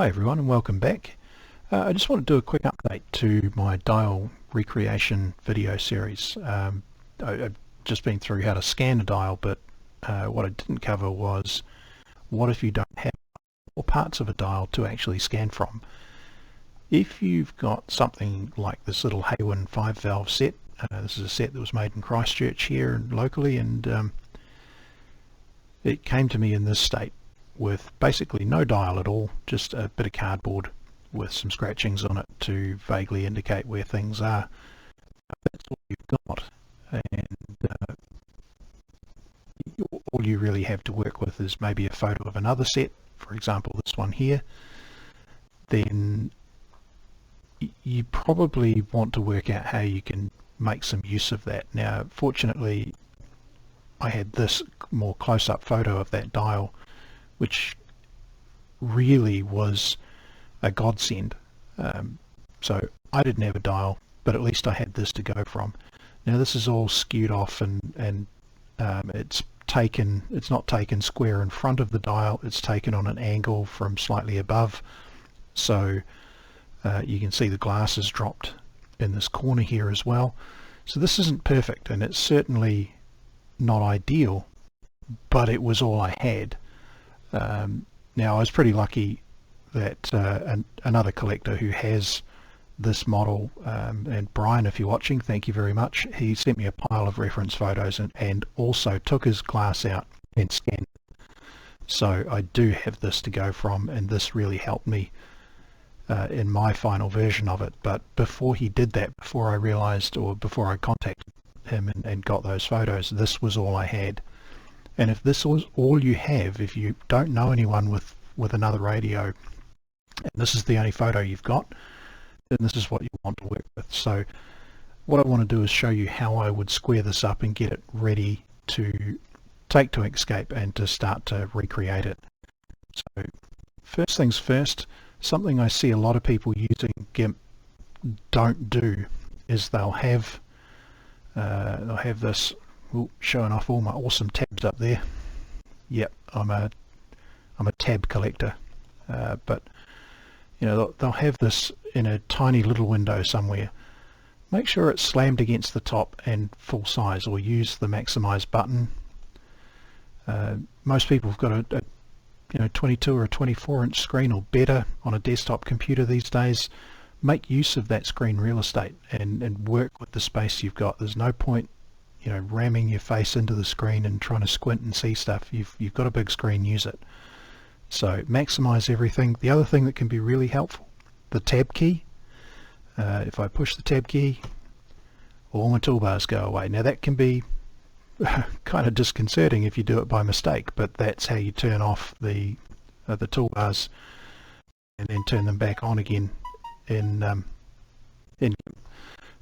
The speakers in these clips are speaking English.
Hi everyone and welcome back. I just want to do a quick update to my dial recreation video series. I've just been through how to scan a dial, but what I didn't cover was what if you don't have all parts of a dial to actually scan from. If you've got something like this little Haywin 5-valve set, this is a set that was made in Christchurch here locally, and it came to me in this state with basically no dial at all, just a bit of cardboard with some scratchings on it to vaguely indicate where things are. That's all you've got, and all you really have to work with is maybe a photo of another set, for example this one here. Then you probably want to work out how you can make some use of that. Now fortunately I had this more close-up photo of that dial, which really was a godsend. So I didn't have a dial, but at least I had this to go from. Now this is all skewed off, and it's not taken square in front of the dial, it's taken on an angle from slightly above, so you can see the glass is dropped in this corner here as well. So this isn't perfect, and it's certainly not ideal, but it was all I had. Now I was pretty lucky that another collector who has this model, and Brian, if you're watching, thank you very much, he sent me a pile of reference photos and also took his glass out and scanned it. So I do have this to go from, and this really helped me in my final version of it. But before he did that, before I realized, or before I contacted him and got those photos, this was all I had. And if this was all you have, if you don't know anyone with another radio, and this is the only photo you've got, then this is what you want to work with. So what I want to do is show you how I would square this up and get it ready to take to Inkscape and to start to recreate it. So first things first, something I see a lot of people using GIMP don't do is they'll have this. Ooh, showing off all my awesome tabs up there. Yep, I'm a tab collector, but you know, they'll have this in a tiny little window somewhere. Make sure it's slammed against the top and full size, or use the maximize button. Most people have got a 22 or a 24-inch screen or better on a desktop computer these days. Make use of that screen real estate and work with the space you've got. There's no point ramming your face into the screen and trying to squint and see stuff. You've got a big screen, use it. So maximize everything. The other thing that can be really helpful, the tab key. If I push the tab key, all my toolbars go away. Now that can be kind of disconcerting if you do it by mistake, but that's how you turn off the toolbars and then turn them back on again in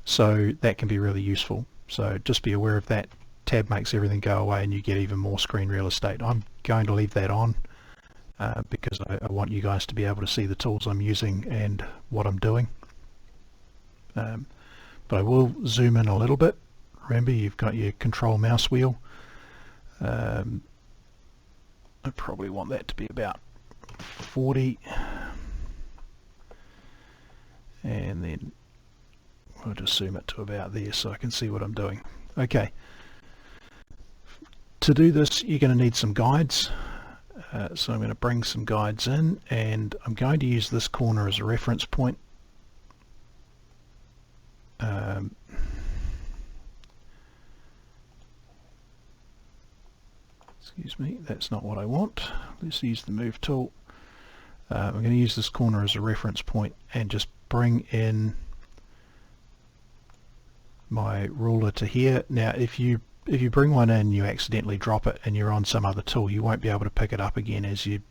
so that can be really useful. So just be aware of that. Tab makes everything go away and you get even more screen real estate. I'm going to leave that on because I want you guys to be able to see the tools I'm using and what I'm doing. But I will zoom in a little bit. Remember, you've got your control mouse wheel. I probably want that to be about 40. And then I'll just zoom it to about there so I can see what I'm doing. Okay. To do this, you're going to need some guides. So I'm going to bring some guides in, and I'm going to use this corner as a reference point. Excuse me, that's not what I want. Let's use the move tool. I'm going to use this corner as a reference point and just bring in my ruler to here. Now if you bring one in, you accidentally drop it and you're on some other tool, you won't be able to pick it up again. As you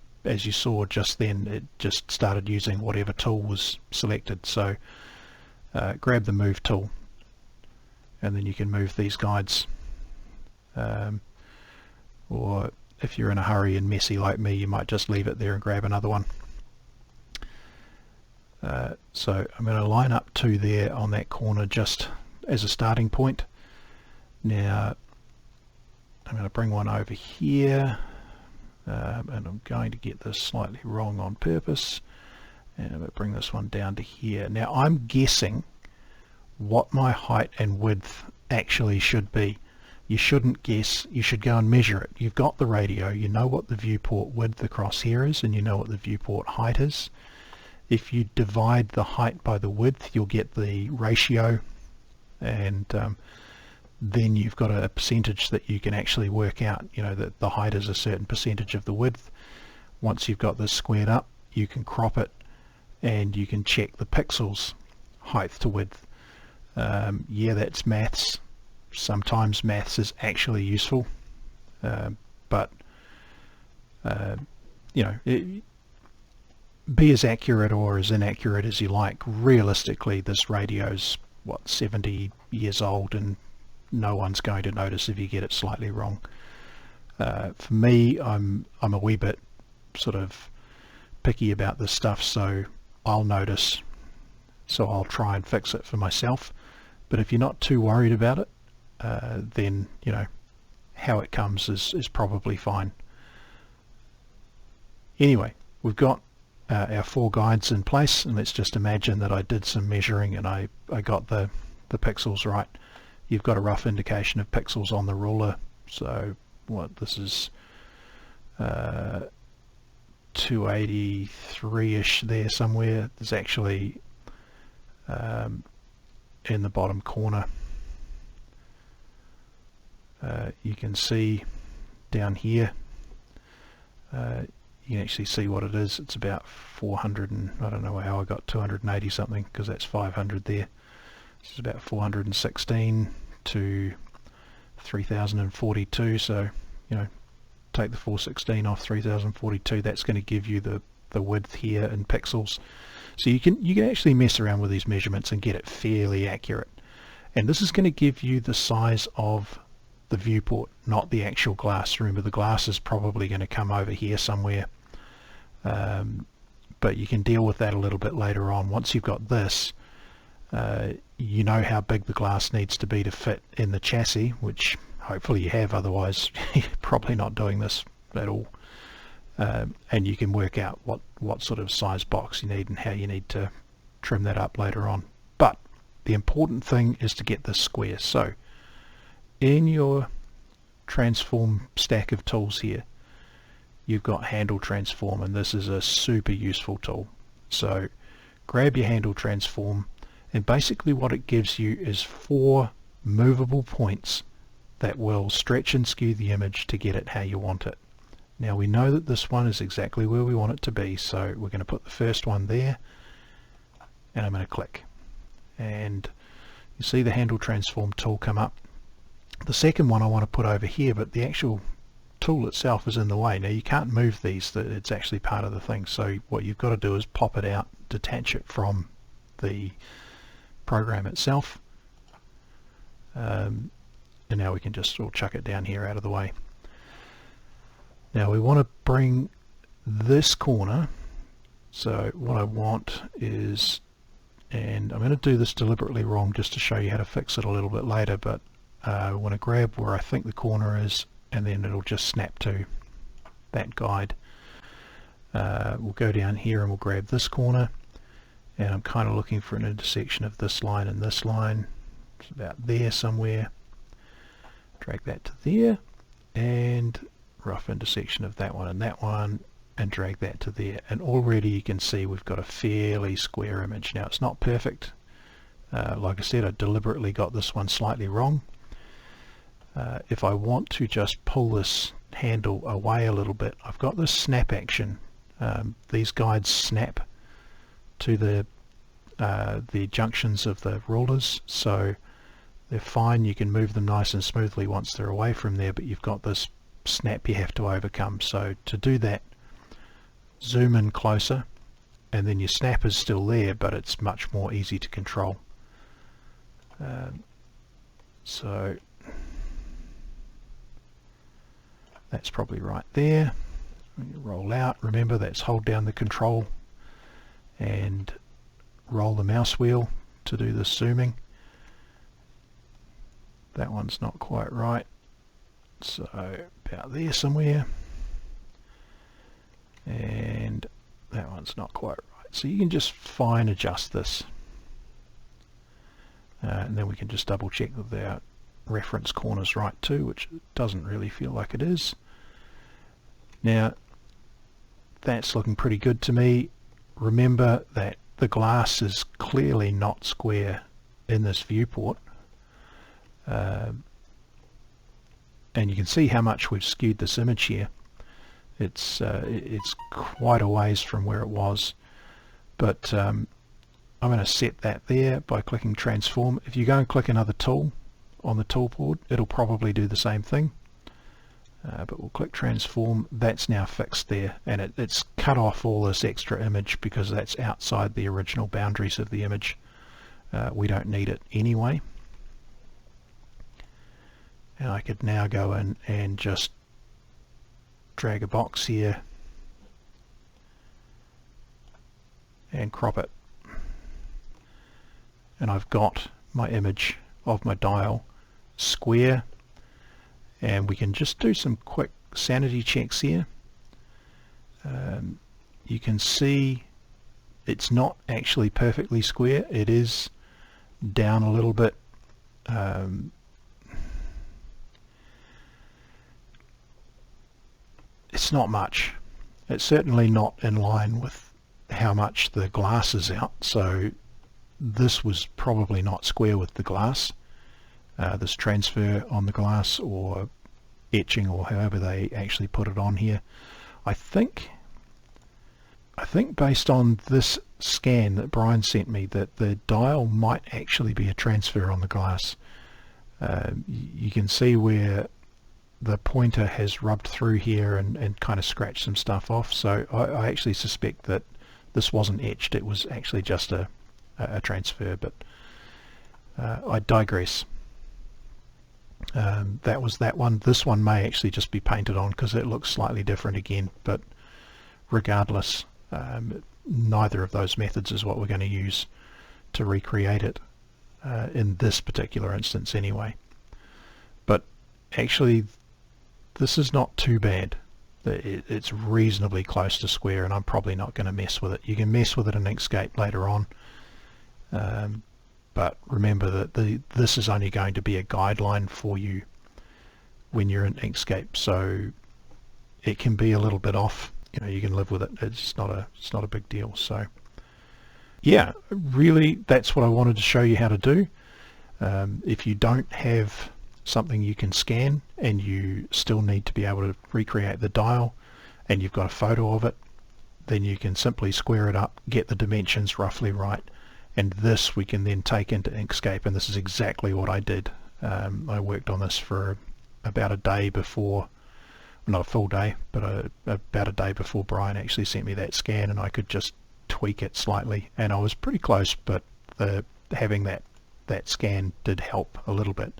saw just then, it just started using whatever tool was selected. So grab the move tool and then you can move these guides, or if you're in a hurry and messy like me, you might just leave it there and grab another one. So I'm going to line up two there on that corner just as a starting point. Now I'm going to bring one over here, and I'm going to get this slightly wrong on purpose. And I'm going to bring this one down to here. Now I'm guessing what my height and width actually should be. You shouldn't guess, you should go and measure it. You've got the radio, you know what the viewport width across here is, and you know what the viewport height is. If you divide the height by the width, you'll get the ratio, and then you've got a percentage that you can actually work out, you know, that the height is a certain percentage of the width. Once you've got this squared up, you can crop it and you can check the pixels height to width. Yeah, that's maths. Sometimes maths is actually useful, but you know, be as accurate or as inaccurate as you like. Realistically, this radio's what, 70 years old, and no one's going to notice if you get it slightly wrong. For me, I'm a wee bit sort of picky about this stuff, so I'll notice, so I'll try and fix it for myself. But if you're not too worried about it, then you know, how it comes is probably fine. Anyway, we've got our 4 guides in place, and let's just imagine that I did some measuring and I got the pixels right. You've got a rough indication of pixels on the ruler, so what, this is 283-ish there somewhere. There's actually in the bottom corner, you can see down here, you can actually see what it is. It's about 400, and I don't know how I got 280 something, because that's 500 there. This is about 416 to 3042, so you know, take the 416 off 3042, that's going to give you the width here in pixels. So you can actually mess around with these measurements and get it fairly accurate. And this is going to give you the size of the viewport, not the actual glass. Remember, the glass is probably going to come over here somewhere, but you can deal with that a little bit later on. Once you've got this, you know how big the glass needs to be to fit in the chassis, which hopefully you have, otherwise you're probably not doing this at all. And you can work out what sort of size box you need and how you need to trim that up later on. But the important thing is to get this square. So in your transform stack of tools here, you've got handle transform, and this is a super useful tool. So grab your handle transform, and basically what it gives you is 4 movable points that will stretch and skew the image to get it how you want it. Now we know that this one is exactly where we want it to be, so we're going to put the first one there, and I'm going to click, and you see the handle transform tool come up. The second one I want to put over here, but the actual tool itself is in the way. Now you can't move these, it's actually part of the thing, so what you've got to do is pop it out, detach it from the program itself, and now we can just sort of chuck it down here out of the way. Now we want to bring this corner, so what I want is, and I'm going to do this deliberately wrong just to show you how to fix it a little bit later, but I want to grab where I think the corner is, and then it'll just snap to that guide. We'll go down here and we'll grab this corner, and I'm kind of looking for an intersection of this line and this line. It's about there somewhere. Drag that to there, and rough intersection of that one and that one, and drag that to there, and already you can see we've got a fairly square image. Now it's not perfect. Like I said, I deliberately got this one slightly wrong. If I want to just pull this handle away a little bit, I've got this snap action. These guides snap to the junctions of the rulers, so they're fine. You can move them nice and smoothly once they're away from there, but you've got this snap you have to overcome. So to do that, zoom in closer, and then your snap is still there, but it's much more easy to control. So that's probably right there. When you roll out, remember that's hold down the control and roll the mouse wheel to do the zooming. That one's not quite right, so about there somewhere, and that one's not quite right. So you can just fine adjust this. And then we can just double check that our reference corner's right too, which doesn't really feel like it is. Now that's looking pretty good to me. Remember that the glass is clearly not square in this viewport, and you can see how much we've skewed this image here. It's quite a ways from where it was, but I'm going to set that there by clicking transform. If you go and click another tool on the tool board, it'll probably do the same thing, but we'll click transform. That's now fixed there, and it's cut off all this extra image because that's outside the original boundaries of the image. We don't need it anyway. And I could now go in and just drag a box here and crop it, and I've got my image of my dial square. And we can just do some quick sanity checks here. You can see it's not actually perfectly square. It is down a little bit. It's not much. It's certainly not in line with how much the glass is out. So this was probably not square with the glass. This transfer on the glass or etching or however they actually put it on here. I think based on this scan that Brian sent me that the dial might actually be a transfer on the glass. You can see where the pointer has rubbed through here and kind of scratched some stuff off, so I actually suspect that this wasn't etched, it was actually just a transfer, but I digress. That was that one. This one may actually just be painted on because it looks slightly different again, but regardless, neither of those methods is what we're going to use to recreate it in this particular instance anyway. But actually this is not too bad. It's reasonably close to square, and I'm probably not going to mess with it. You can mess with it in Inkscape later on, but remember that this is only going to be a guideline for you when you're in Inkscape, so it can be a little bit off. You know, you can live with it. It's not a big deal. So yeah, really that's what I wanted to show you how to do. If you don't have something you can scan and you still need to be able to recreate the dial and you've got a photo of it, then you can simply square it up, get the dimensions roughly right, and this we can then take into Inkscape, and this is exactly what I did. I worked on this for about a day before, not a full day, but about a day before Brian actually sent me that scan, and I could just tweak it slightly, and I was pretty close, but having that scan did help a little bit.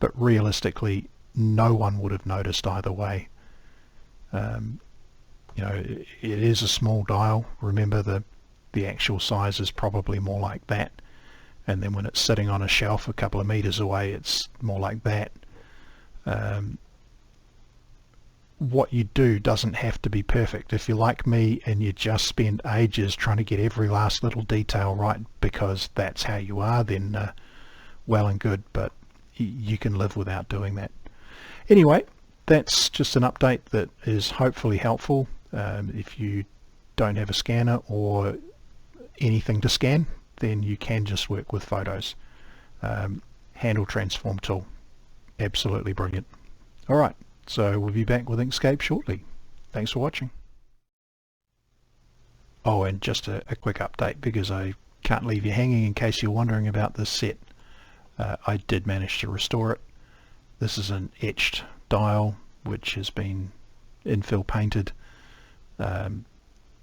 But realistically, no one would have noticed either way. You know, it is a small dial. Remember, the actual size is probably more like that, and then when it's sitting on a shelf a couple of meters away, it's more like that. What you do doesn't have to be perfect. If you're like me and you just spend ages trying to get every last little detail right because that's how you are, then well and good, but you can live without doing that. Anyway, that's just an update that is hopefully helpful. If you don't have a scanner or anything to scan, then you can just work with photos. Handle transform tool, absolutely brilliant. Alright, so we'll be back with Inkscape shortly. Thanks for watching. Oh, and just a quick update, because I can't leave you hanging in case you're wondering about this set. I did manage to restore it. This is an etched dial which has been infill painted.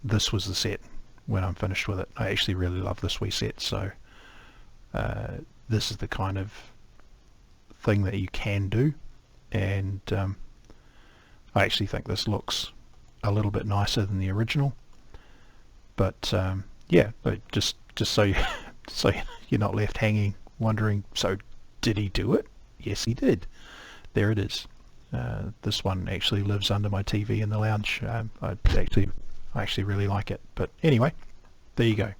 This was the set when I'm finished with it. I actually really love this wee set, so this is the kind of thing that you can do, and I actually think this looks a little bit nicer than the original. But yeah, just so you're not left hanging wondering, so did he do it? Yes, he did. There it is. This one actually lives under my TV in the lounge. I actually really like it. But anyway, There you go.